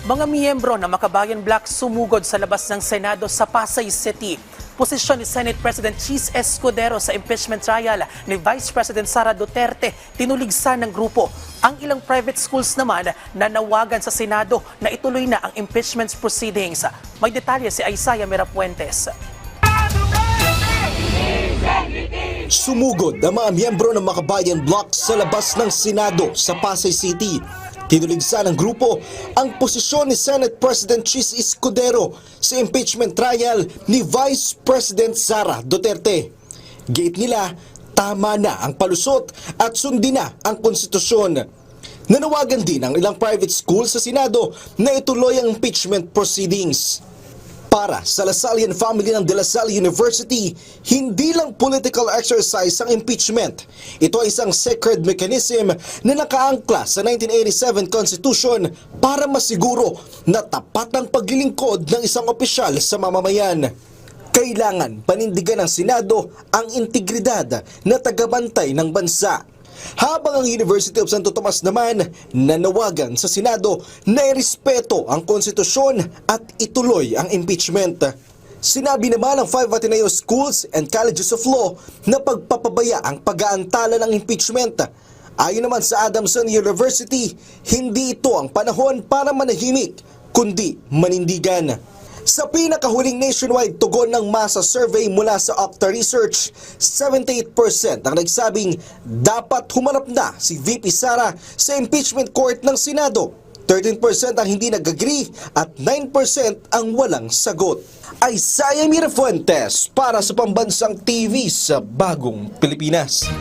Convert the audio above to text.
Mga miyembro ng Makabayan Bloc sumugod sa labas ng Senado sa Pasay City. Posisyon ni Senate President Chis Escudero sa impeachment trial ni Vice President Sara Duterte tinuligsan ng grupo. Ang ilang private schools naman nanawagan sa Senado na ituloy na ang impeachment proceedings. May detalye si Isaiah Mirapuentes. Sumugod ang mga miyembro ng Makabayan Bloc sa labas ng Senado sa Pasay City. Tinuligsan ng grupo ang posisyon ni Senate President Chis Escudero sa impeachment trial ni Vice President Sara Duterte. Giit nila, tama na ang palusot at sundin na ang konstitusyon. Nanawagan din ang ilang private schools sa Senado na ituloy ang impeachment proceedings. Para sa Lasallian family ng De La Salle University, hindi lang political exercise ang impeachment. Ito ay isang sacred mechanism na nakaangkla sa 1987 Constitution para masiguro na tapat ang paglilingkod ng isang opisyal sa mamamayan. Kailangan panindigan ng Senado ang integridad na tagabantay ng bansa. Habang ang University of Santo Tomas naman nanawagan sa Senado na irespeto ang konstitusyon at ituloy ang impeachment. Sinabi naman ng 5 Ateneo Schools and Colleges of Law na pagpapabaya ang pag-aantala ng impeachment. Ayon naman sa Adamson University, hindi ito ang panahon para manahimik, kundi manindigan. Sa pinakahuling nationwide tugon ng masa survey mula sa Okta Research, 78% ang nagsabing dapat humarap na si VP Sara sa impeachment court ng Senado. 13% ang hindi nag-agree at 9% ang walang sagot. Isaiah Mirafuentes para sa Pambansang TV sa Bagong Pilipinas.